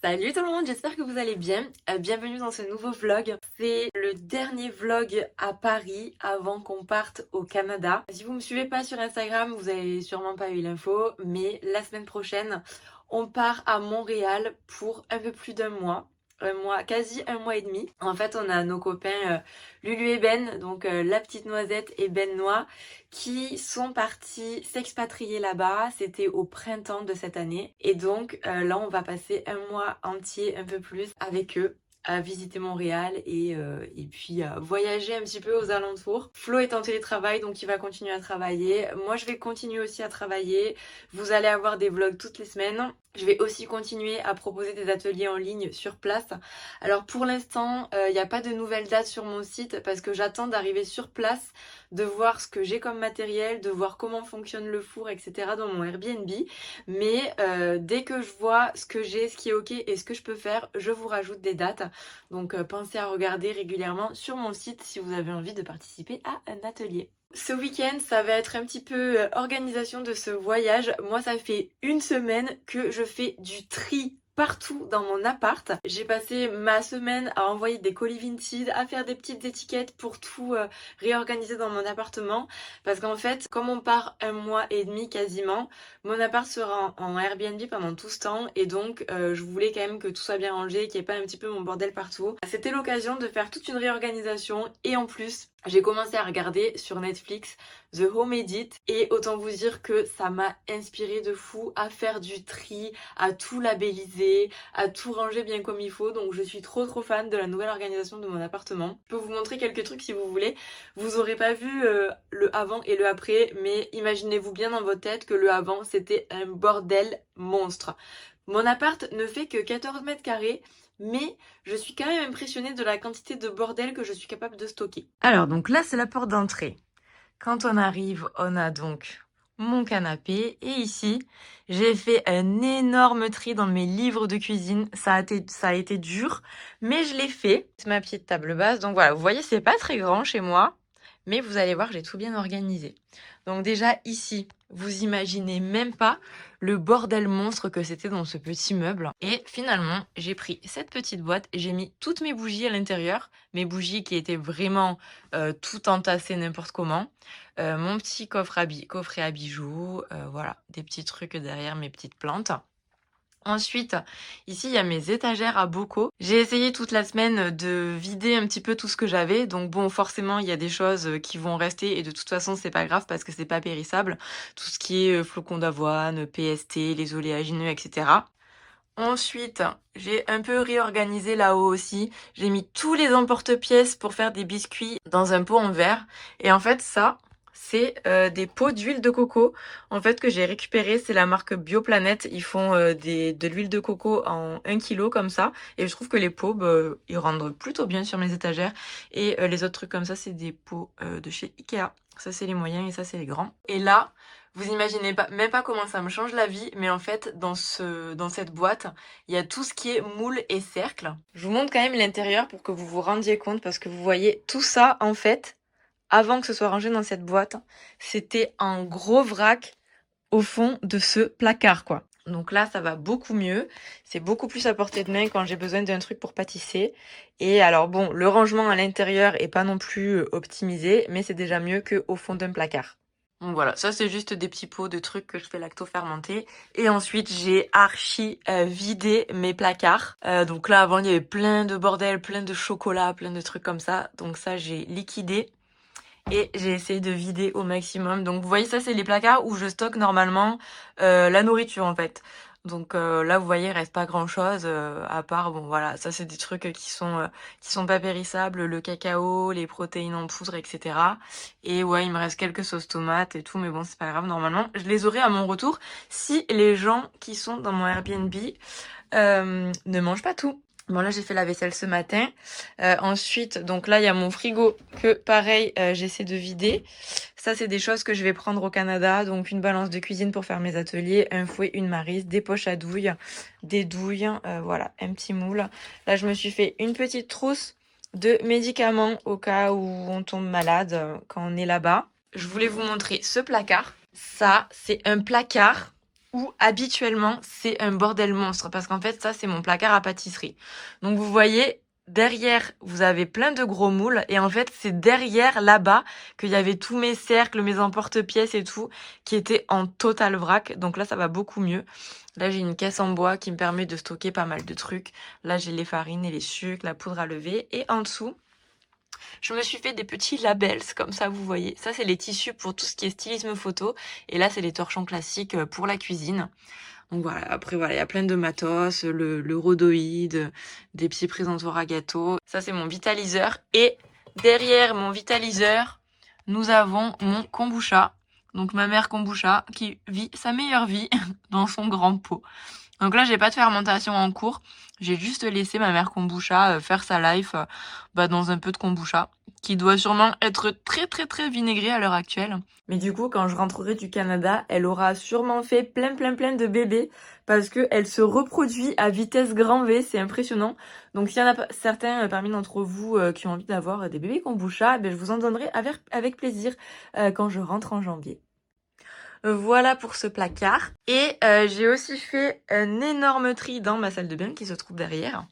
Salut tout le monde, j'espère que vous allez bien. Bienvenue dans ce nouveau vlog. C'est le dernier vlog à Paris avant qu'on parte au Canada. Si vous me suivez pas sur Instagram, vous avez sûrement pas eu l'info, mais la semaine prochaine, on part à Montréal pour un peu plus d'un mois. Un mois, quasi un mois et demi. En fait, on a nos copains Lulu et Ben, donc la petite noisette et Ben Noix, qui sont partis s'expatrier là-bas. C'était au printemps de cette année. Et donc là, on va passer un mois entier, un peu plus, avec eux à visiter Montréal et puis à voyager un petit peu aux alentours. Flo est en télétravail, donc il va continuer à travailler. Moi, je vais continuer aussi à travailler. Vous allez avoir des vlogs toutes les semaines. Je vais aussi continuer à proposer des ateliers en ligne sur place. Alors pour l'instant, il n'y a pas de nouvelles dates sur mon site parce que j'attends d'arriver sur place, de voir ce que j'ai comme matériel, de voir comment fonctionne le four, etc. dans mon Airbnb. Mais dès que je vois ce que j'ai, ce qui est ok et ce que je peux faire, je vous rajoute des dates. Donc pensez à regarder régulièrement sur mon site si vous avez envie de participer à un atelier. Ce week-end, ça va être un petit peu organisation de ce voyage. Moi, ça fait une semaine que je fais du tri partout dans mon appart. J'ai passé ma semaine à envoyer des colis Vinted, à faire des petites étiquettes pour tout réorganiser dans mon appartement. Parce qu'en fait, comme on part un mois et demi quasiment, mon appart sera en Airbnb pendant tout ce temps. Et donc, je voulais quand même que tout soit bien rangé, qu'il n'y ait pas un petit peu mon bordel partout. C'était l'occasion de faire toute une réorganisation. Et en plus, j'ai commencé à regarder sur Netflix The Home Edit et autant vous dire que ça m'a inspiré de fou à faire du tri, à tout labelliser, à tout ranger bien comme il faut. Donc je suis trop fan de la nouvelle organisation de mon appartement. Je peux vous montrer quelques trucs si vous voulez. Vous aurez pas vu le avant et le après, mais imaginez-vous bien dans votre tête que le avant c'était un bordel monstre. Mon appart ne fait que 14 mètres carrés. Mais je suis quand même impressionnée de la quantité de bordel que je suis capable de stocker. Alors, donc là, c'est la porte d'entrée. Quand on arrive, on a donc mon canapé. Et ici, j'ai fait un énorme tri dans mes livres de cuisine. Ça a été dur, mais je l'ai fait. C'est ma petite table basse. Donc voilà, vous voyez, c'est pas très grand chez moi. Mais vous allez voir, j'ai tout bien organisé. Donc déjà, ici, vous imaginez même pas le bordel monstre que c'était dans ce petit meuble. Et finalement, j'ai pris cette petite boîte et j'ai mis toutes mes bougies à l'intérieur. Mes bougies qui étaient vraiment tout entassées n'importe comment. Mon petit coffret à bijoux. Voilà, des petits trucs derrière mes petites plantes. Ensuite, ici, il y a mes étagères à bocaux. J'ai essayé toute la semaine de vider un petit peu tout ce que j'avais. Donc bon, forcément, il y a des choses qui vont rester et de toute façon, c'est pas grave parce que c'est pas périssable. Tout ce qui est flocons d'avoine, PST, les oléagineux, etc. Ensuite, j'ai un peu réorganisé là-haut aussi. J'ai mis tous les emporte-pièces pour faire des biscuits dans un pot en verre. Et en fait, ça, c'est des pots d'huile de coco en fait que j'ai récupéré. C'est la marque Bioplanète. Ils font de l'huile de coco en 1 kg comme ça. Et je trouve que les pots, ils rendent plutôt bien sur mes étagères. Et les autres trucs comme ça, c'est des pots de chez Ikea. Ça, c'est les moyens et ça, c'est les grands. Et là, vous imaginez pas, même pas comment ça me change la vie, mais en fait, dans cette boîte, il y a tout ce qui est moule et cercle. Je vous montre quand même l'intérieur pour que vous vous rendiez compte, parce que vous voyez, tout ça, en fait, avant que ce soit rangé dans cette boîte, c'était un gros vrac au fond de ce placard, quoi. Donc là, ça va beaucoup mieux. C'est beaucoup plus à portée de main quand j'ai besoin d'un truc pour pâtisser. Et alors bon, le rangement à l'intérieur est pas non plus optimisé, mais c'est déjà mieux qu'au fond d'un placard. Donc voilà, ça c'est juste des petits pots de trucs que je fais lacto-fermenter. Et ensuite, j'ai archi vidé mes placards. Donc là, avant, il y avait plein de bordel, plein de chocolat, plein de trucs comme ça. Donc ça, j'ai liquidé. Et j'ai essayé de vider au maximum. Donc vous voyez, ça c'est les placards où je stocke normalement la nourriture en fait. Donc là vous voyez, il reste pas grand chose à part, bon voilà, ça c'est des trucs qui sont pas périssables, le cacao, les protéines en poudre, etc. Et ouais, il me reste quelques sauces tomates et tout, mais bon c'est pas grave, normalement je les aurai à mon retour si les gens qui sont dans mon Airbnb ne mangent pas tout. Bon là j'ai fait la vaisselle ce matin. Ensuite, donc là il y a mon frigo que pareil j'essaie de vider. Ça c'est des choses que je vais prendre au Canada. Donc une balance de cuisine pour faire mes ateliers, un fouet, une maryse, des poches à douille, des douilles, voilà, un petit moule. Là je me suis fait une petite trousse de médicaments au cas où on tombe malade quand on est là-bas. Je voulais vous montrer ce placard. Ça c'est un placard où habituellement c'est un bordel monstre parce qu'en fait ça c'est mon placard à pâtisserie. Donc vous voyez derrière vous avez plein de gros moules et en fait c'est derrière là-bas qu'il y avait tous mes cercles, mes emporte-pièces et tout qui étaient en total vrac. Donc là ça va beaucoup mieux. Là j'ai une caisse en bois qui me permet de stocker pas mal de trucs. Là j'ai les farines et les sucres, la poudre à lever et en dessous je me suis fait des petits labels, comme ça, vous voyez. Ça, c'est les tissus pour tout ce qui est stylisme photo. Et là, c'est les torchons classiques pour la cuisine. Donc voilà, après, voilà, il y a plein de matos, le rhodoïde, des petits présentoirs à gâteaux. Ça, c'est mon vitaliseur. Et derrière mon vitaliseur, nous avons mon kombucha. Donc ma mère kombucha qui vit sa meilleure vie dans son grand pot. Donc là, j'ai pas de fermentation en cours. J'ai juste laissé ma mère kombucha faire sa life dans un peu de kombucha, qui doit sûrement être très très très vinaigré à l'heure actuelle. Mais du coup, quand je rentrerai du Canada, elle aura sûrement fait plein de bébés, parce que elle se reproduit à vitesse grand V, c'est impressionnant. Donc s'il y en a certains parmi d'entre vous qui ont envie d'avoir des bébés kombucha, je vous en donnerai avec plaisir quand je rentre en janvier. Voilà pour ce placard. Et j'ai aussi fait un énorme tri dans ma salle de bain qui se trouve derrière.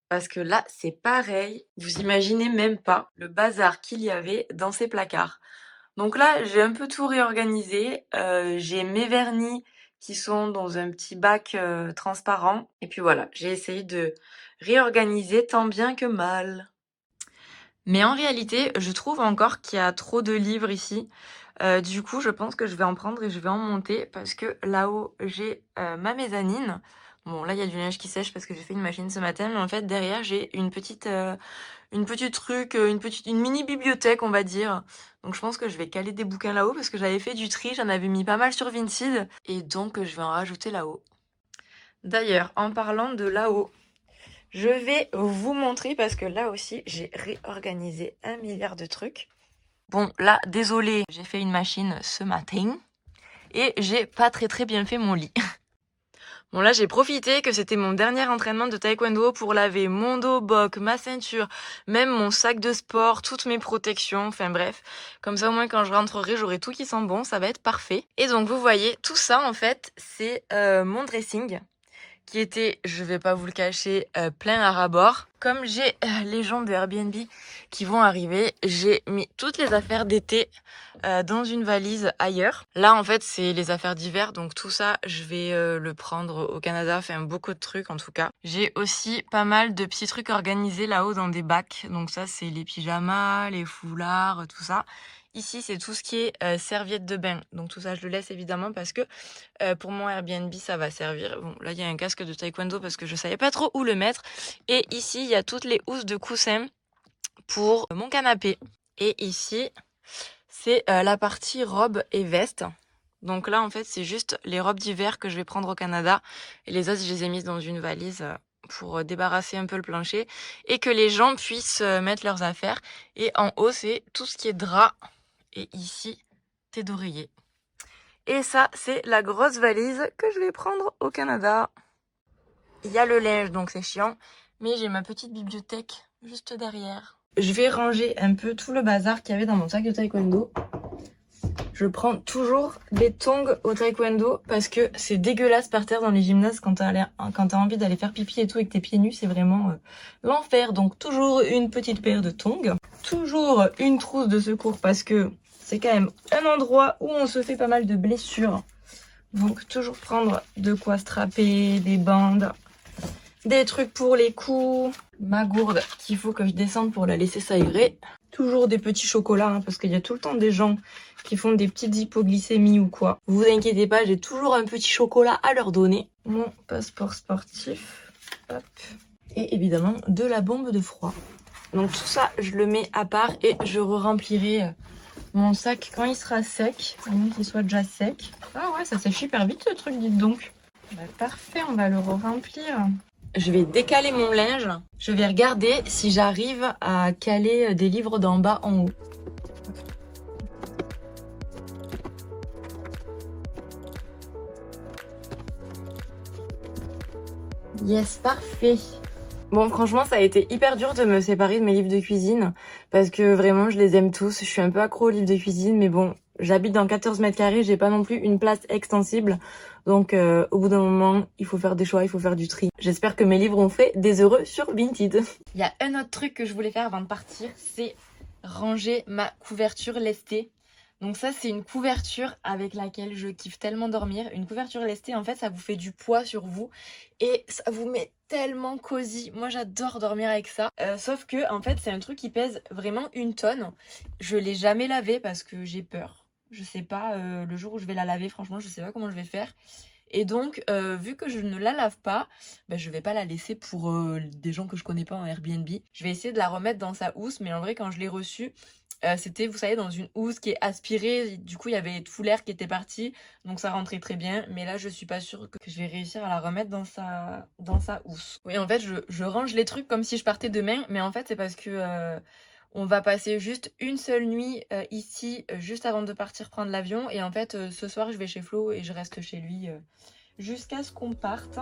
Parce que là, c'est pareil. Vous imaginez même pas le bazar qu'il y avait dans ces placards. Donc là, j'ai un peu tout réorganisé. J'ai mes vernis qui sont dans un petit bac transparent. Et puis voilà, j'ai essayé de réorganiser tant bien que mal. Mais en réalité, je trouve encore qu'il y a trop de livres ici. Du coup, je pense que je vais en prendre et je vais en monter parce que là-haut, j'ai ma mezzanine. Bon, là, il y a du neige qui sèche parce que j'ai fait une machine ce matin, mais en fait, derrière, j'ai une petite truc, une mini bibliothèque, on va dire. Donc, je pense que je vais caler des bouquins là-haut parce que j'avais fait du tri, j'en avais mis pas mal sur Vinted et donc je vais en rajouter là-haut. D'ailleurs, en parlant de là-haut, je vais vous montrer parce que là aussi, j'ai réorganisé 1 milliard de trucs. Bon, là, désolée, j'ai fait une machine ce matin et j'ai pas très bien fait mon lit. Bon, là, j'ai profité que c'était mon dernier entraînement de taekwondo pour laver mon dos, boc, ma ceinture, même mon sac de sport, toutes mes protections, enfin bref. Comme ça, au moins, quand je rentrerai, j'aurai tout qui sent bon, ça va être parfait. Et donc, vous voyez, tout ça, en fait, c'est mon dressing qui était, je vais pas vous le cacher, plein à ras-bord. Comme j'ai les gens de Airbnb qui vont arriver, j'ai mis toutes les affaires d'été dans une valise ailleurs. Là, en fait, c'est les affaires d'hiver, donc tout ça, je vais le prendre au Canada, enfin beaucoup de trucs en tout cas. J'ai aussi pas mal de petits trucs organisés là-haut dans des bacs. Donc ça, c'est les pyjamas, les foulards, tout ça. Ici, c'est tout ce qui est serviette de bain. Donc tout ça, je le laisse évidemment parce que pour mon Airbnb, ça va servir. Bon, là, il y a un casque de taekwondo parce que je savais pas trop où le mettre. Et ici, il y a toutes les housses de coussin pour mon canapé. Et ici, c'est la partie robe et veste. Donc là, en fait, c'est juste les robes d'hiver que je vais prendre au Canada. Et les autres, je les ai mises dans une valise pour débarrasser un peu le plancher et que les gens puissent mettre leurs affaires. Et en haut, c'est tout ce qui est drap. Et ici, thé d'oreiller. Et ça, c'est la grosse valise que je vais prendre au Canada. Il y a le linge, donc c'est chiant. Mais j'ai ma petite bibliothèque juste derrière. Je vais ranger un peu tout le bazar qu'il y avait dans mon sac de taekwondo. Je prends toujours des tongs au taekwondo parce que c'est dégueulasse par terre dans les gymnases quand t'as envie d'aller faire pipi et tout avec tes pieds nus, c'est vraiment l'enfer. Donc toujours une petite paire de tongs. Toujours une trousse de secours parce que c'est quand même un endroit où on se fait pas mal de blessures. Donc toujours prendre de quoi strapper, des bandes, des trucs pour les coups, ma gourde qu'il faut que je descende pour la laisser s'aérer. Toujours des petits chocolats parce qu'il y a tout le temps des gens qui font des petites hypoglycémies ou quoi. Vous inquiétez pas, j'ai toujours un petit chocolat à leur donner. Mon passeport sportif. Hop. Et évidemment de la bombe de froid. Donc tout ça, je le mets à part et je remplirai mon sac quand il sera sec. À moins qu'il soit déjà sec. Ah ouais, ça sèche super vite ce truc, dites donc. Parfait, on va le remplir. Je vais décaler mon linge. Je vais regarder si j'arrive à caler des livres d'en bas en haut. Yes, parfait. Bon, franchement, ça a été hyper dur de me séparer de mes livres de cuisine parce que vraiment, je les aime tous. Je suis un peu accro aux livres de cuisine, mais bon, j'habite dans 14 mètres carrés, j'ai pas non plus une place extensible. Donc au bout d'un moment, il faut faire des choix, il faut faire du tri. J'espère que mes livres ont fait des heureux sur Vinted. Il y a un autre truc que je voulais faire avant de partir, c'est ranger ma couverture lestée. Donc ça, c'est une couverture avec laquelle je kiffe tellement dormir. Une couverture lestée, en fait, ça vous fait du poids sur vous et ça vous met tellement cosy. Moi, j'adore dormir avec ça. Sauf que, en fait, c'est un truc qui pèse vraiment 1 tonne. Je l'ai jamais lavé parce que j'ai peur. Je sais pas, le jour où je vais la laver, franchement, je sais pas comment je vais faire. Et donc, vu que je ne la lave pas, je vais pas la laisser pour des gens que je connais pas en Airbnb. Je vais essayer de la remettre dans sa housse, mais en vrai, quand je l'ai reçue, c'était, vous savez, dans une housse qui est aspirée. Du coup, il y avait tout l'air qui était parti, donc ça rentrait très bien. Mais là, je suis pas sûre que je vais réussir à la remettre dans sa housse. Oui, en fait, je range les trucs comme si je partais demain, mais en fait, c'est parce que on va passer juste une seule nuit ici, juste avant de partir prendre l'avion. Et en fait, ce soir, je vais chez Flo et je reste chez lui jusqu'à ce qu'on parte.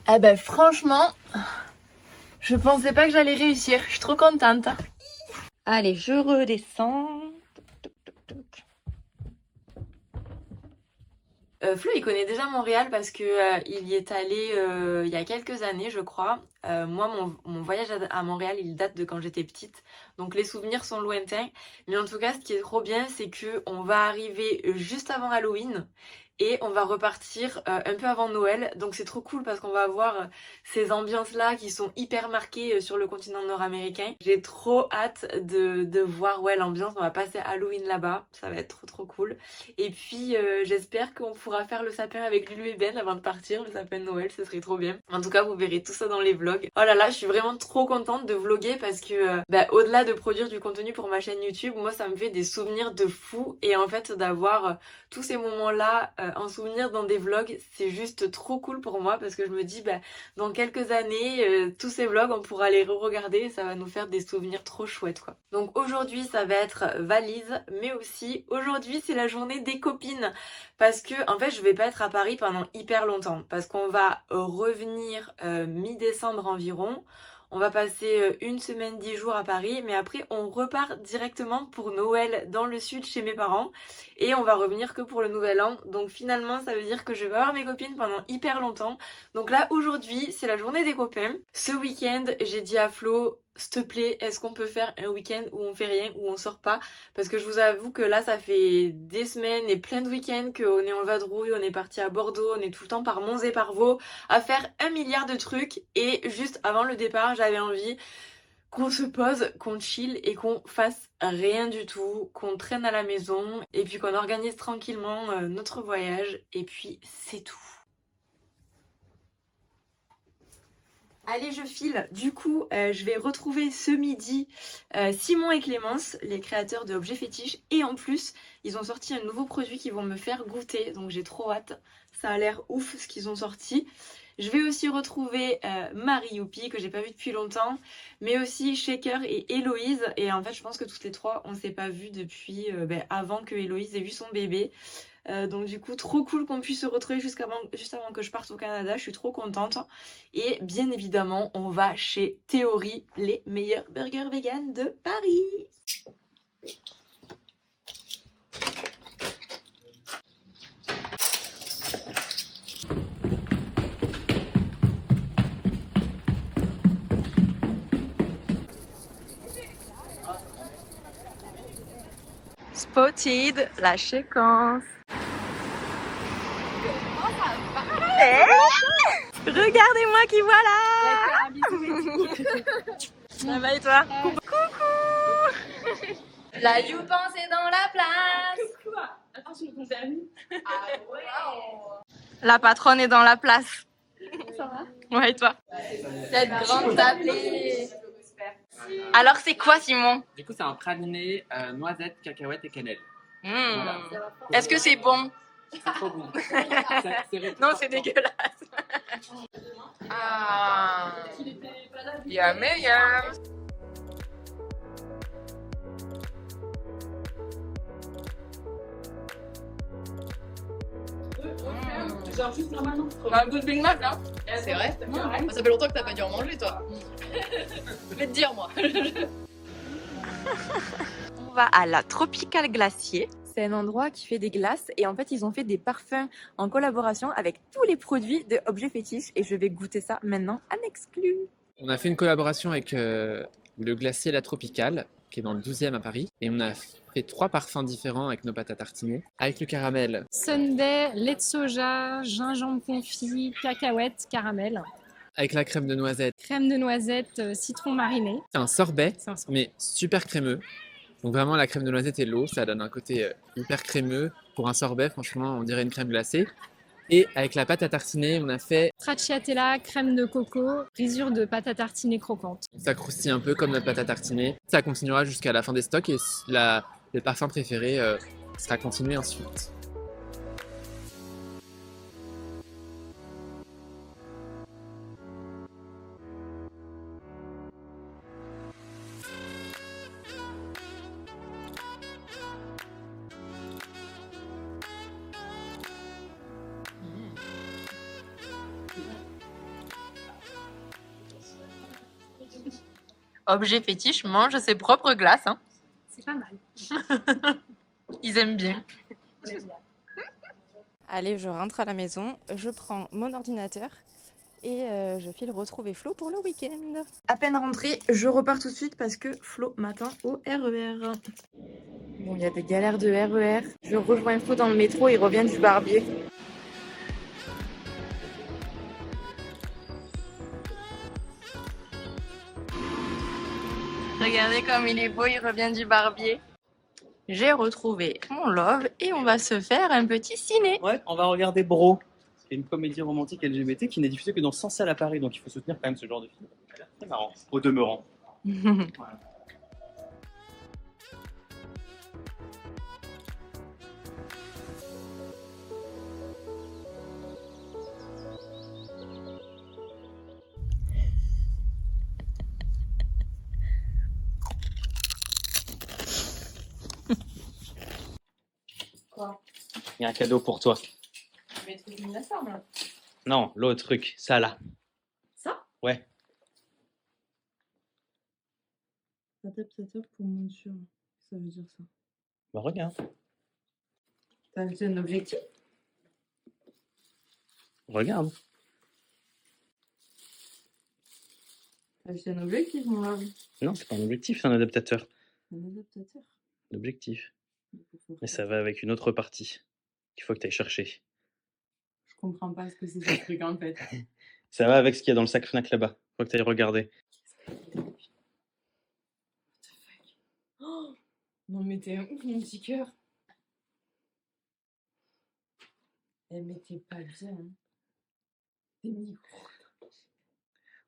Eh ben franchement, je pensais pas que j'allais réussir. Je suis trop contente. Allez, je redescends. Flo, il connaît déjà Montréal parce que il y est allé il y a quelques années, je crois. Moi, mon voyage à Montréal, il date de quand j'étais petite. Donc les souvenirs sont lointains. Mais en tout cas, ce qui est trop bien, c'est que on va arriver juste avant Halloween. Et on va repartir un peu avant Noël. Donc c'est trop cool parce qu'on va avoir ces ambiances-là qui sont hyper marquées sur le continent nord-américain. J'ai trop hâte de voir l'ambiance. On va passer Halloween là-bas. Ça va être trop cool. Et puis j'espère qu'on pourra faire le sapin avec Lulu et Ben avant de partir. Le sapin de Noël, ce serait trop bien. En tout cas, vous verrez tout ça dans les vlogs. Oh là là, je suis vraiment trop contente de vlogger parce que au-delà de produire du contenu pour ma chaîne YouTube, moi ça me fait des souvenirs de fou. Et en fait, d'avoir tous ces moments-là en souvenir dans des vlogs, c'est juste trop cool pour moi parce que je me dis dans quelques années, tous ces vlogs on pourra les re-regarder et ça va nous faire des souvenirs trop chouettes quoi. Donc aujourd'hui ça va être valise, mais aussi aujourd'hui c'est la journée des copines parce que en fait je vais pas être à Paris pendant hyper longtemps parce qu'on va revenir mi-décembre environ. On va passer 1 semaine, 10 jours à Paris, mais après on repart directement pour Noël dans le sud chez mes parents et on va revenir que pour le nouvel an. Donc finalement ça veut dire que je vais avoir mes copines pendant hyper longtemps. Donc là aujourd'hui c'est la journée des copains. Ce week-end j'ai dit à Flo, s'il te plaît, est-ce qu'on peut faire un week-end où on fait rien, où on sort pas? Parce que je vous avoue que là ça fait des semaines et plein de week-ends qu'on est en vadrouille, on est parti à Bordeaux, on est tout le temps par Mons et par Vaux à faire 1 milliard de trucs et juste avant le départ j'avais envie qu'on se pose, qu'on chill et qu'on fasse rien du tout, qu'on traîne à la maison et puis qu'on organise tranquillement notre voyage et puis c'est tout. Allez, je file. Du coup, je vais retrouver ce midi Simon et Clémence, les créateurs de Objets Fétiches. Et en plus, ils ont sorti un nouveau produit qu'ils vont me faire goûter. Donc j'ai trop hâte. Ça a l'air ouf ce qu'ils ont sorti. Je vais aussi retrouver Marie Youpi, que j'ai pas vue depuis longtemps. Mais aussi Shaker et Héloïse. Et en fait, je pense que toutes les trois, on s'est pas vues depuis avant que Héloïse ait eu son bébé. Donc du coup trop cool qu'on puisse se retrouver juste avant que je parte au Canada, je suis trop contente. Et bien évidemment on va chez Théorie, les meilleurs burgers vegan de Paris. Spotted, la séquence. Regardez-moi qui voilà. Ça va et toi? Coucou. La Youpance est dans la place. Attention, ton permis. Ah ouais. La patronne est dans la place. Ça va? Ouais, et toi? Cette grande tablée. Alors c'est quoi Simon? Du coup c'est un praliné noisette, cacahuète et cannelle. Voilà. Est-ce que c'est bon? C'est trop bon. Non, c'est dégueulasse. Ah, yummy, yum. Genre juste normalement. Un goût de Big Mac, là. C'est vrai? Ça fait longtemps que t'as pas dû en manger, toi. Je vais te dire, moi. On va à la Tropical Glacier. C'est un endroit qui fait des glaces et en fait ils ont fait des parfums en collaboration avec tous les produits de Objet Fétiche et je vais goûter ça maintenant en exclu. On a fait une collaboration avec le glacier La Tropicale, qui est dans le 12e à Paris. Et on a fait 3 parfums différents avec nos pâtes à tartiner. Avec le caramel, Sundae, lait de soja, gingembre confit, cacahuètes, caramel, avec la crème de noisette. crème de noisette, citron mariné. C'est un sorbet, C'est un sorbet. mais super crémeux. Donc vraiment, la crème de noisette et l'eau, ça donne un côté hyper crémeux. Pour un sorbet, franchement, on dirait une crème glacée. Et avec la pâte à tartiner, on a fait, Stracciatella, crème de coco, brisure de pâte à tartiner croquante. ça croustille un peu comme notre pâte à tartiner. Ça continuera jusqu'à la fin des stocks et le parfum préféré sera continué ensuite. Objet Fétiche mange ses propres glaces, hein. C'est pas mal. Ils aiment bien. Allez, je rentre à la maison, je prends mon ordinateur et je file retrouver Flo pour le week-end. À peine rentrée, je repars tout de suite parce que Flo m'attend au RER. Bon, il y a des galères de RER. Je rejoins Flo dans le métro, il revient du barbier. Regardez comme il est beau, il revient du barbier. J'ai retrouvé mon love et on va se faire un petit ciné. Ouais, on va regarder Bro, qui est une comédie romantique LGBT qui n'est diffusée que dans 100 salles à Paris, donc il faut soutenir quand même ce genre de film. C'est marrant, au demeurant. Voilà. Quoi? Il y a un cadeau pour toi. Mais tu fais la forme. Non, l'autre truc, ça là. Ça? Ouais. Adaptateur pour monture. Ça veut dire ça. Bah regarde. T'as acheté un objectif? Regarde. T'as acheté un objectif, mon love? Non, c'est pas un objectif, c'est un adaptateur. Un adaptateur? L'objectif. Mais ça va avec une autre partie qu'il faut que tu ailles chercher. Je comprends pas ce que c'est ce truc en fait. Ça va avec ce qu'il y a dans le sac Fnac là-bas. Faut que tu ailles regarder. Oh non mais t'es un ouf mon petit cœur. Eh mais t'es pas bien. Hein. T'es micro.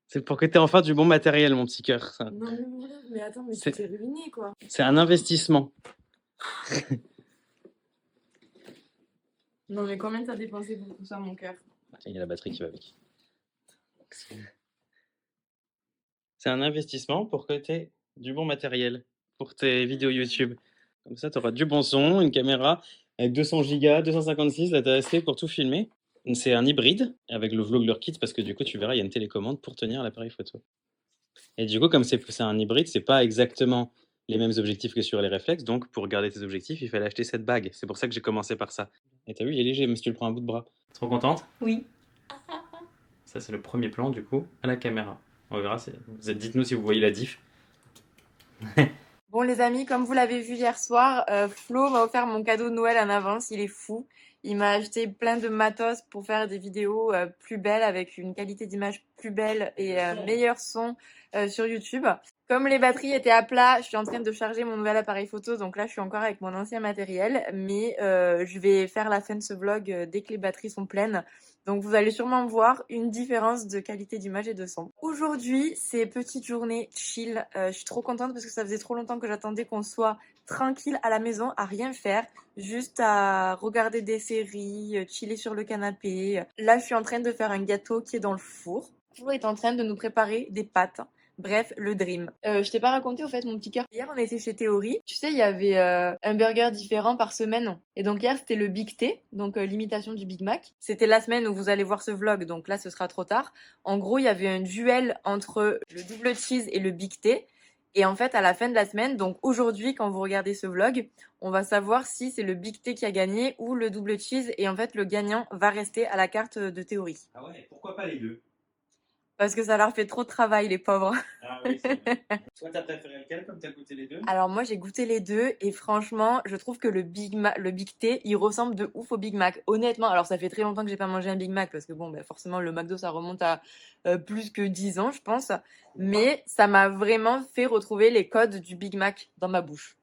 C'est pour que tu aies enfin du bon matériel, mon petit cœur. Ça. Non mais mon love, mais attends, mais tu C'est- t'es ruiné quoi. C'est un investissement. Non mais combien t'as dépensé pour tout ça mon cœur? Il y a la batterie qui va avec. C'est un investissement pour que tu aies du bon matériel pour tes vidéos YouTube. Comme ça, tu auras du bon son, une caméra avec 200 Go, 256, là, t'as assez pour tout filmer. C'est un hybride avec le Vlogler Kit parce que du coup, tu verras, il y a une télécommande pour tenir l'appareil photo. Et du coup, comme c'est un hybride, c'est pas exactement les mêmes objectifs que sur les réflexes. Donc, pour garder tes objectifs, il fallait acheter cette bague. C'est pour ça que j'ai commencé par ça. Et t'as vu, il est léger, mais si tu le prends à bout de bras. Trop contente? Oui. Ça, c'est le premier plan, du coup, à la caméra. On verra. Dites-nous si vous voyez la diff. Bon les amis, comme vous l'avez vu hier soir, Flo m'a offert mon cadeau de Noël en avance, il est fou. Il m'a acheté plein de matos pour faire des vidéos plus belles, avec une qualité d'image plus belle et meilleur son sur YouTube. Comme les batteries étaient à plat, je suis en train de charger mon nouvel appareil photo, donc là je suis encore avec mon ancien matériel, mais je vais faire la fin de ce vlog dès que les batteries sont pleines Donc vous allez sûrement voir une différence de qualité d'image et de son. Aujourd'hui, c'est petite journée chill. Je suis trop contente parce que ça faisait trop longtemps que j'attendais qu'on soit tranquille à la maison, à rien faire, juste à regarder des séries, chiller sur le canapé. Là, je suis en train de faire un gâteau qui est dans le four. Flo est en train de nous préparer des pâtes. Bref, le dream. Je t'ai pas raconté au fait mon petit cœur. Hier on était chez Théorie. Tu sais, il y avait un burger différent par semaine. Et donc hier c'était le Big T, donc l'imitation du Big Mac. C'était la semaine où vous allez voir ce vlog, donc là ce sera trop tard. En gros, il y avait un duel entre le double cheese et le Big T. Et en fait, à la fin de la semaine, donc aujourd'hui, quand vous regardez ce vlog, on va savoir si c'est le Big T qui a gagné ou le double cheese. Et en fait, le gagnant va rester à la carte de Théorie. Ah ouais, pourquoi pas les deux? Parce que ça leur fait trop de travail, les pauvres. Ah oui, c'est vrai. Toi, t'as préféré lequel comme t'as goûté les deux? Alors moi j'ai goûté les deux et franchement je trouve que le Big T il ressemble de ouf au Big Mac. Honnêtement, alors ça fait très longtemps que j'ai pas mangé un Big Mac parce que bon ben forcément le McDo ça remonte à plus que 10 ans je pense. Mais ça m'a vraiment fait retrouver les codes du Big Mac dans ma bouche.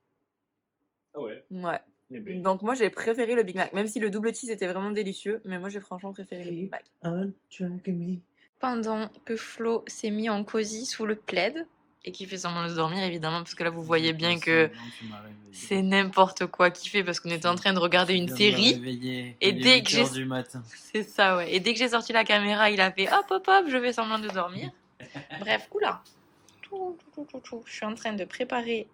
Ah ouais. Ouais. Eh ben. Donc moi j'ai préféré le Big Mac. Même si le double cheese était vraiment délicieux. Mais moi j'ai franchement préféré le Big Mac. Pendant que Flo s'est mis en cosy sous le plaid et qui fait semblant de dormir évidemment parce que là vous voyez bien que c'est n'importe quoi qu'il fait parce qu'on était en train de regarder une série et dès que j'ai c'est ça ouais et dès que j'ai sorti la caméra il a fait hop hop hop je fais semblant de dormir. Bref, oula. Je suis en train de préparer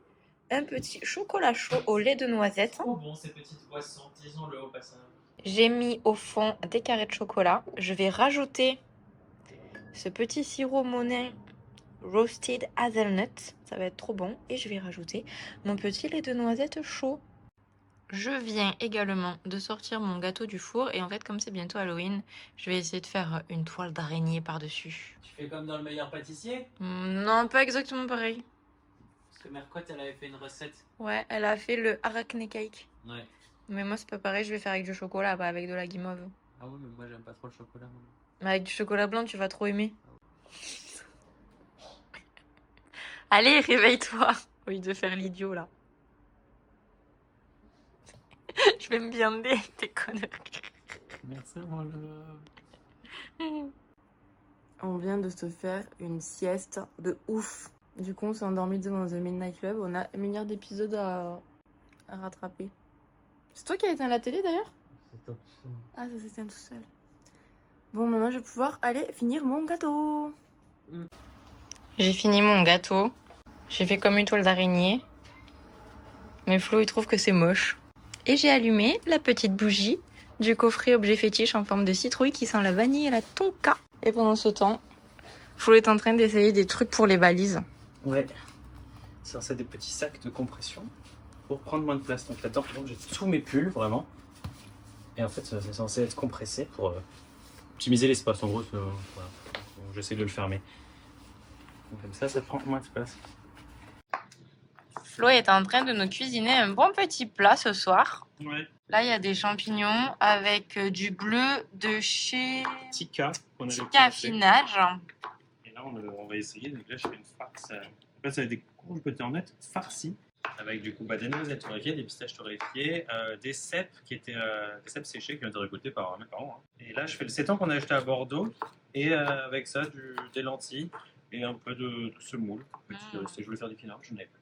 un petit chocolat chaud au lait de noisette. Trop bon ces petites boissons, disons-le au passage. J'ai mis au fond des carrés de chocolat. Je vais rajouter ce petit sirop Monin Roasted Hazelnut. Ça va être trop bon. Et je vais rajouter mon petit lait de noisette chaud. Je viens également de sortir mon gâteau du four. Et en fait, comme c'est bientôt Halloween, je vais essayer de faire une toile d'araignée par-dessus. Tu fais comme dans Le Meilleur Pâtissier? Non, pas exactement pareil. Parce que Mercotte, elle avait fait une recette. Ouais, elle a fait le arachne cake. Ouais. Mais moi, c'est pas pareil. Je vais faire avec du chocolat, pas avec de la guimauve. Ah oui, mais moi, j'aime pas trop le chocolat. Moi. Mais avec du chocolat blanc, tu vas trop aimer. Allez, réveille-toi. Au lieu de faire l'idiot, là. Je vais me viander avec tes conneries. Merci, mon love. On vient de se faire une sieste de ouf. Du coup, on s'est endormi devant The Midnight Club. On a un milliard d'épisodes à rattraper. C'est toi qui as éteint la télé, d'ailleurs? C'est top. Ah, ça s'éteint tout seul. Bon, maintenant, je vais pouvoir aller finir mon gâteau. J'ai fini mon gâteau. J'ai fait comme une toile d'araignée. Mais Flo, il trouve que c'est moche. Et j'ai allumé la petite bougie du coffret objet fétiche en forme de citrouille qui sent la vanille et la tonka. Et pendant ce temps, Flo est en train d'essayer des trucs pour les valises. Ouais. Ça, c'est des petits sacs de compression pour prendre moins de place. Donc là-dedans, j'ai tous mes pulls, vraiment. Et en fait, c'est censé être compressé pour optimiser l'espace. En gros, voilà. J'essaie de le fermer. Donc comme ça prend moins de place. Flo est en train de nous cuisiner un bon petit plat ce soir. Ouais. Là, il y a des champignons avec du bleu de chez Tikka. Tikka Affinage. Et là, on va essayer. Donc là, je fais une farce. En fait, ça va être des courges côté farcies. Avec du coup des noisettes torréfiées, des pistaches torréfiées, des cèpes qui étaient des cèpes séchés qui ont été récoltés par mes parents. Hein. Et là, je fais le sétan qu'on a acheté à Bordeaux. Et avec ça, des lentilles et un peu de semoule. Je voulais faire des pinards, je n'ai pas.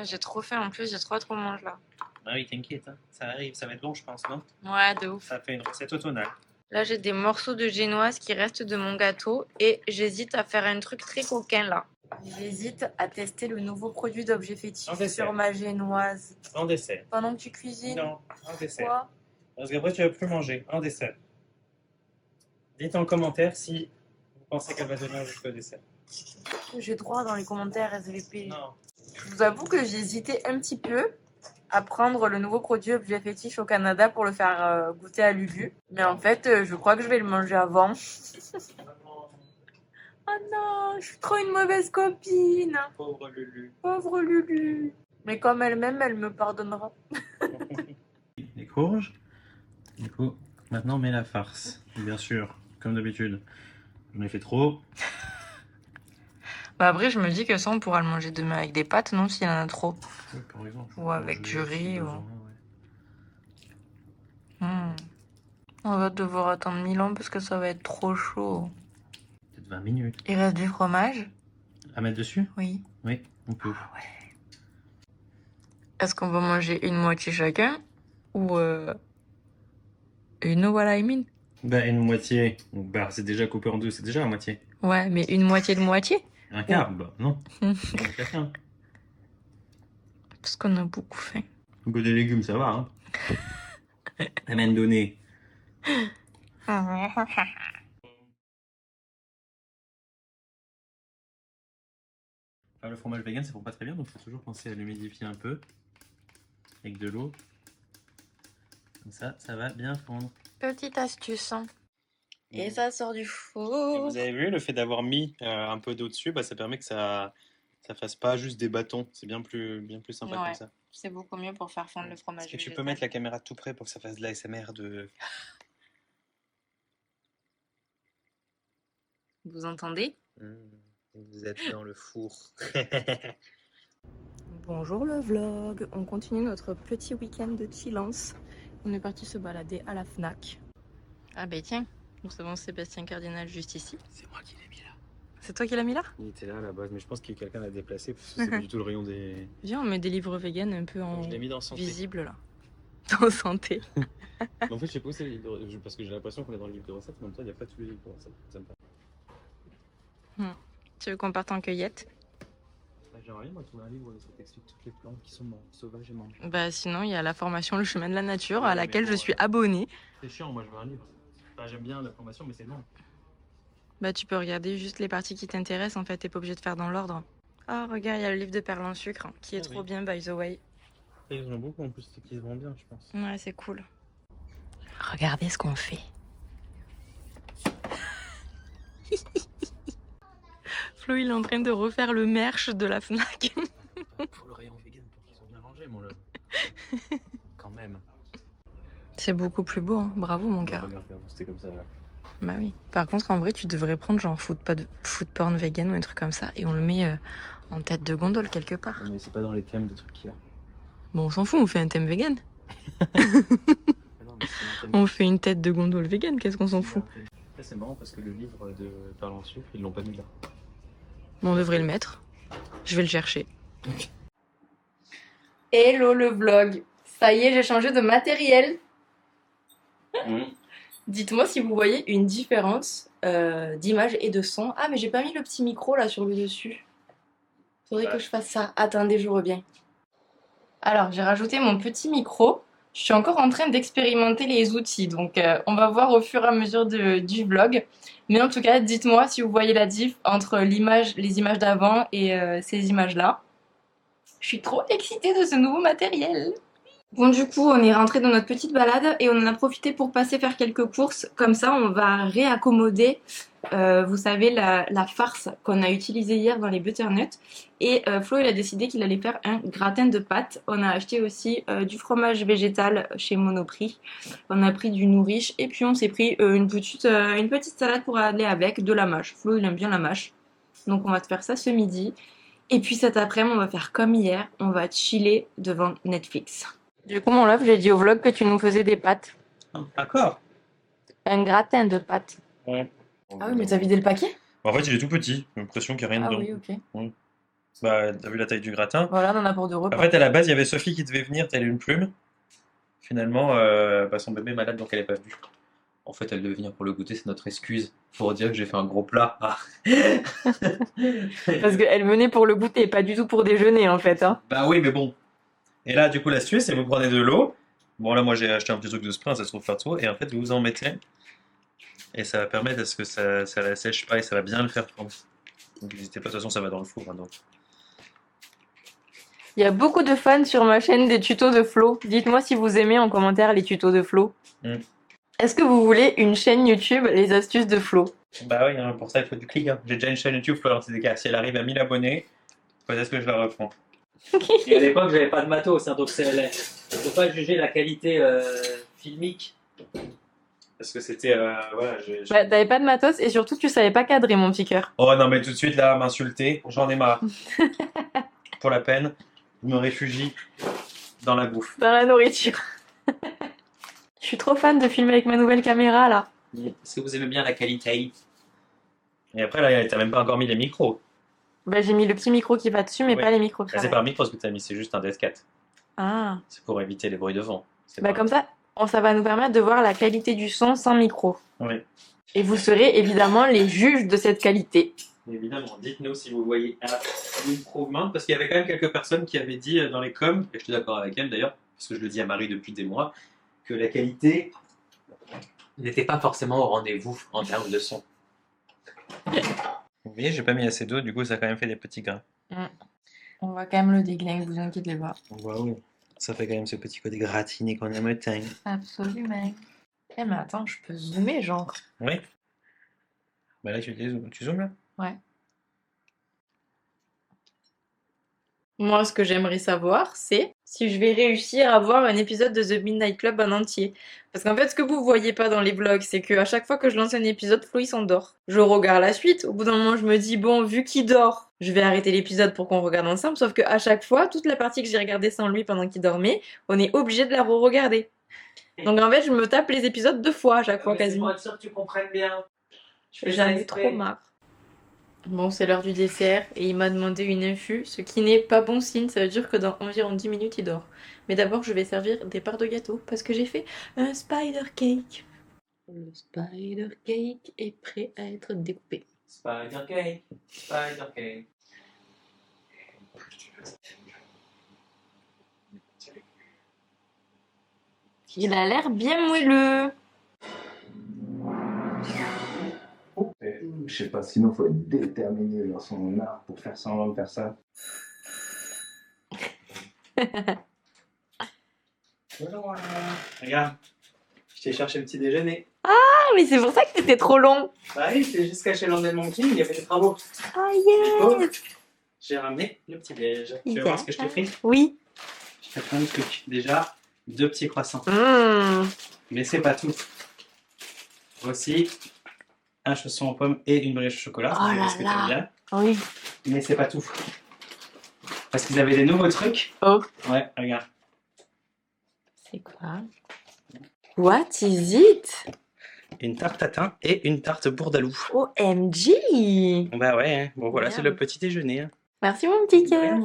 J'ai trop faim en plus, j'ai trop mange là. Ah oui, t'inquiète, hein. Ça arrive, ça va être bon, je pense, non? Ouais, de ouf. Ça fait une recette automnale. Là, j'ai des morceaux de génoise qui restent de mon gâteau et j'hésite à faire un truc très coquin là. J'hésite à tester le nouveau produit d'objet fétiche sur ma génoise. En dessert. Pendant que tu cuisines? Non, en dessert. Quoi? Parce qu'après, tu vas plus manger. En dessert. Dites en commentaire si vous pensez qu'elle va tenir jusqu'au dessert. J'ai droit dans les commentaires SVP. Non. Je vous avoue que j'hésitais un petit peu à prendre le nouveau produit objet fétiche au Canada pour le faire goûter à Lulu. Mais en fait, je crois que je vais le manger avant. Oh non, je suis trop une mauvaise copine. Pauvre Lulu. Pauvre Lulu. Mais comme elle-même, elle me pardonnera. Les courges. Du coup, maintenant on met la farce. Bien sûr, comme d'habitude. J'en ai fait trop. Bah après, je me dis que ça, on pourra le manger demain avec des pâtes, non, s'il y en a trop. Oui, par exemple. Ou avec du riz. Ou... On va devoir attendre 1000 ans parce que ça va être trop chaud. Peut-être 20 minutes. Il reste du fromage? À mettre dessus? Oui. Oui, on peut. Est-ce qu'on va manger une moitié chacun? Ou you know what I mean? Bah, une moitié. Bah, c'est déjà coupé en deux, c'est déjà la moitié. Ouais, mais une moitié de moitié? Un quart? Bah, non. Chacun. Parce qu'on a beaucoup faim. Au goût des légumes, ça va, hein. Amen donné. Le fromage vegan, ça fond pas très bien, donc il faut toujours penser à l'humidifier un peu avec de l'eau. Comme ça va bien fondre. Petite astuce. Hein. Et ça sort du Et four. vous avez vu, le fait d'avoir mis un peu d'eau dessus, bah, ça permet que ça fasse pas juste des bâtons. C'est bien plus sympa Ouais. comme ça. C'est beaucoup mieux pour faire fondre le fromage. Est-ce que tu peux mettre la caméra tout près pour que ça fasse de l'ASMR de... Vous entendez? Vous êtes dans le four. Bonjour le vlog, on continue notre petit week-end de chillance. On est parti se balader à la FNAC. Ah ben tiens, nous avons Sébastien Cardinal juste ici. C'est moi qui l'ai mis là. C'est toi qui l'as mis là? Il était là à la base, mais je pense que quelqu'un l'a déplacé parce que c'est pas du tout le rayon des... Viens, on met des livres vegan un peu en Je l'ai mis dans santé. visible là. Dans santé. Mais en fait, je sais pas où c'est le livre de... parce que j'ai l'impression qu'on est dans le livre de recettes, mais en même temps, il n'y a pas tous les livres de recettes. Ça me paraît. Tu veux qu'on parte en cueillette? J'aimerais bien moi trouver un livre où ça t'explique toutes les plantes qui sont sauvages et mangeables. Bah sinon il y a la formation Le chemin de la nature à Ouais, laquelle mais je bon, suis abonnée. C'est chiant, moi je veux un livre. Enfin, j'aime bien la formation, mais c'est long. Bah tu peux regarder juste les parties qui t'intéressent en fait, t'es pas obligé de faire dans l'ordre. Ah regarde, il y a le livre de Perle en sucre hein, qui est trop bien by the way. Et ils en ont beaucoup en plus, c'est qu'ils se vendent bien, je pense. Ouais c'est cool. Regardez ce qu'on fait. Flo il est en train de refaire le merch de la FNAC. Pour le rayon vegan, pour qu'ils soient bien rangés, mon love. Quand même. C'est beaucoup plus beau, hein. Bravo mon gars. Regarde, c'était comme ça là. Bah oui. Par contre en vrai tu devrais prendre genre food porn vegan ou un truc comme ça et on le met en tête de gondole quelque part. Mais c'est pas dans les thèmes de trucs qu'il y a. Bon on s'en fout, on fait un thème vegan. Non, mais c'est un thème. On fait une tête de gondole vegan, qu'est-ce qu'on s'en fout? Là, c'est marrant parce que le livre de Perle en sucre, ils l'ont pas mis là. Bon, on devrait le mettre. Je vais le chercher. Hello le vlog. Ça y est, j'ai changé de matériel. Dites-moi si vous voyez une différence d'image et de son. Ah mais j'ai pas mis le petit micro là sur le dessus. Faudrait que je fasse ça. Attendez, je reviens. Alors j'ai rajouté mon petit micro. Je suis encore en train d'expérimenter les outils, donc on va voir au fur et à mesure du vlog. Mais en tout cas, dites-moi si vous voyez la diff entre les images d'avant et ces images-là. Je suis trop excitée de ce nouveau matériel. Bon du coup, on est rentré dans notre petite balade et on en a profité pour passer faire quelques courses. Comme ça, on va réaccommoder, vous savez, la farce qu'on a utilisée hier dans les butternuts. Et Flo, il a décidé qu'il allait faire un gratin de pâtes. On a acheté aussi du fromage végétal chez Monoprix. On a pris du nourriche et puis on s'est pris une petite salade pour aller avec, de la mâche. Flo, il aime bien la mâche. Donc on va te faire ça ce midi. Et puis cet après-midi, on va faire comme hier, on va chiller devant Netflix. Du coup, mon love, j'ai dit au vlog que tu nous faisais des pâtes. D'accord. Un gratin de pâtes. Ouais. Ah oui, mais t'as vidé le paquet? En fait, il est tout petit. J'ai l'impression qu'il n'y a rien Ah dedans. oui, ok. Bah, t'as vu la taille du gratin? Voilà, on en a pour 2 repas. En fait, à la base, il y avait Sophie qui devait venir, telle une plume. Finalement, son bébé est malade, donc elle n'est pas venue. En fait, elle devait venir pour le goûter, c'est notre excuse pour dire que j'ai fait un gros plat. Ah. Parce qu'elle venait pour le goûter, pas du tout pour déjeuner en fait. Hein. Bah oui, mais bon. Et là, du coup, l'astuce, c'est vous prenez de l'eau. Bon, là, moi, j'ai acheté un petit truc de spray, ça se trouve partout. Et en fait, vous en mettez. Et ça va permettre à ce que ça ne sèche pas et ça va bien le faire fondre. Donc, n'hésitez pas, de toute façon, ça va dans le four. Hein, donc. Il y a beaucoup de fans sur ma chaîne des tutos de Flo. Dites-moi si vous aimez en commentaire les tutos de Flo. Est-ce que vous voulez une chaîne YouTube, les astuces de Flo? Bah oui, hein, pour ça, il faut du clic. Hein. J'ai déjà une chaîne YouTube, Florence TDK. Si elle arrive à 1000 abonnés, peut-être que je la reprends. Et à l'époque, j'avais pas de matos, hein, donc faut pas juger la qualité filmique. Parce que c'était. Voilà, Bah, t'avais pas de matos et surtout tu savais pas cadrer mon petit cœur. Oh non, mais tout de suite, là, m'insulter, j'en ai marre. Pour la peine, je me réfugie dans la bouffe. Dans la nourriture. Je Je suis trop fan de filmer avec ma nouvelle caméra là. Est-ce que vous aimez bien la qualité? Et après, là, t'as même pas encore mis les micros. Bah, j'ai mis le petit micro qui va dessus, mais Ouais. pas les micros Là, c'est carrés. pas un micro ce que t'as mis, c'est juste un DS4. Ah, C'est pour éviter les bruits de vent. C'est bah pas- comme ça, ça va nous permettre de voir la qualité du son sans micro. Oui, Et vous serez évidemment les juges de cette qualité. évidemment. Dites-nous si vous voyez un improvement, parce qu'il y avait quand même quelques personnes qui avaient dit dans les coms, et je suis d'accord avec elles d'ailleurs, parce que je le dis à Marie depuis des mois, que la qualité n'était pas forcément au rendez-vous en termes de son. Vous voyez, j'ai pas mis assez d'eau, du coup ça a quand même fait des petits grains. On va quand même le déglinguer, vous inquiétez pas. Bah oui, ça fait quand même ce petit côté gratiné qu'on aime tant. Absolument. Eh mais attends, je peux zoomer genre. Oui. Bah là tu zoomes là. Ouais. Moi, ce que j'aimerais savoir, c'est si je vais réussir à voir un épisode de The Midnight Club en entier. Parce qu'en fait, ce que vous voyez pas dans les vlogs, c'est qu'à chaque fois que je lance un épisode, Flo il s'endort. Je regarde la suite. Au bout d'un moment, je me dis, bon, vu qu'il dort, je vais arrêter l'épisode pour qu'on regarde ensemble. Sauf qu'à chaque fois, toute la partie que j'ai regardée sans lui pendant qu'il dormait, on est obligé de la re-regarder. Donc en fait, je me tape les épisodes 2 fois à chaque fois quasiment. Pour être sûr que tu comprennes bien. J'en ai trop marre. Bon, c'est l'heure du dessert et il m'a demandé une infu, ce qui n'est pas bon signe, ça veut dire que dans environ 10 minutes il dort. Mais d'abord je vais servir des parts de gâteau parce que j'ai fait un spider cake. Le spider cake est prêt à être découpé. Spider cake, spider cake. Il a l'air bien moelleux. Je sais pas, sinon faut être déterminé dans son art pour faire semblant de faire ça. Regarde, je t'ai cherché le petit déjeuner. Ah mais c'est pour ça que c'était trop long. Bah oui, c'est juste caché l'endemain de mon film, il y avait des travaux. Ah yes. J'ai ramené le petit déj. Tu veux voir ce que je t'ai pris? Oui. Je t'ai pris un truc. Déjà, 2 petits croissants. Mmh. Mais c'est pas tout. Voici un chausson aux pommes et une brioche au chocolat. Oh là Parce que là. t'aimes bien. Oui. Mais c'est pas tout. Parce qu'ils avaient des nouveaux trucs. Oh. Ouais, regarde. C'est quoi? What is it? Une tarte tatin et une tarte bourdalou. OMG. Bah ouais, hein. Bon voilà, Merde. c'est le petit déjeuner. Hein. Merci mon petit cœur.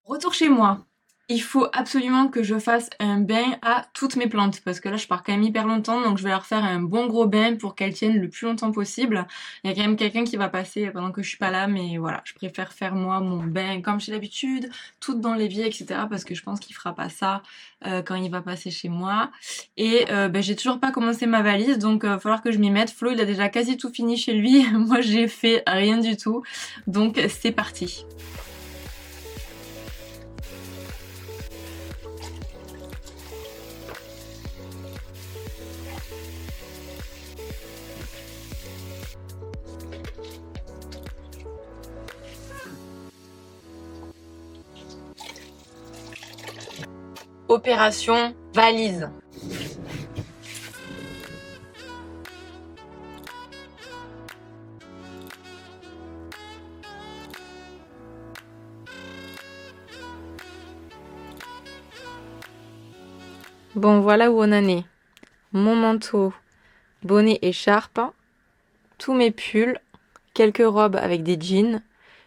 Retour chez moi. Il faut absolument que je fasse un bain à toutes mes plantes parce que là je pars quand même hyper longtemps, donc je vais leur faire un bon gros bain pour qu'elles tiennent le plus longtemps possible. Il y a quand même quelqu'un qui va passer pendant que je suis pas là, mais voilà, je préfère faire moi mon bain comme j'ai l'habitude, tout dans l'évier, etc. parce que je pense qu'il fera pas ça quand il va passer chez moi. Et j'ai toujours pas commencé ma valise, donc il va falloir que je m'y mette. Flo il a déjà quasi tout fini chez lui, moi j'ai fait rien du tout, donc c'est parti. Opération valise. Bon, voilà où on en est. Mon manteau, bonnet, écharpe, tous mes pulls, quelques robes avec des jeans,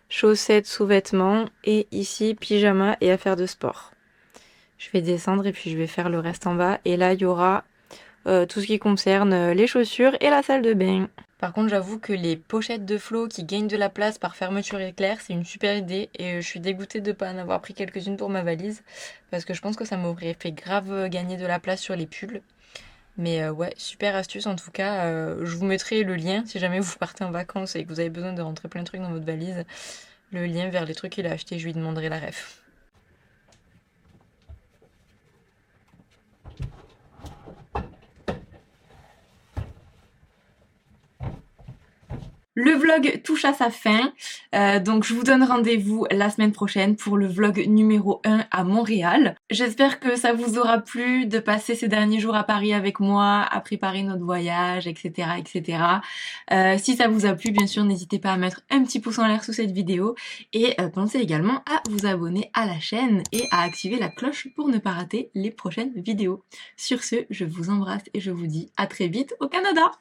chaussettes, sous-vêtements et ici pyjama et affaires de sport. Je vais descendre et puis je vais faire le reste en bas. Et là, il y aura tout ce qui concerne les chaussures et la salle de bain. Par contre, j'avoue que les pochettes de Flo qui gagnent de la place par fermeture éclair, c'est une super idée. Et je suis dégoûtée de ne pas en avoir pris quelques-unes pour ma valise. Parce que je pense que ça m'aurait fait grave gagner de la place sur les pulls. Mais ouais, super astuce en tout cas. Je vous mettrai le lien si jamais vous partez en vacances et que vous avez besoin de rentrer plein de trucs dans votre valise. Le lien vers les trucs qu'il a achetés, je lui demanderai la ref. Le vlog touche à sa fin, donc je vous donne rendez-vous la semaine prochaine pour le vlog numéro 1 à Montréal. J'espère que ça vous aura plu de passer ces derniers jours à Paris avec moi, à préparer notre voyage, etc. etc. Si ça vous a plu, bien sûr, n'hésitez pas à mettre un petit pouce en l'air sous cette vidéo et pensez également à vous abonner à la chaîne et à activer la cloche pour ne pas rater les prochaines vidéos. Sur ce, je vous embrasse et je vous dis à très vite au Canada!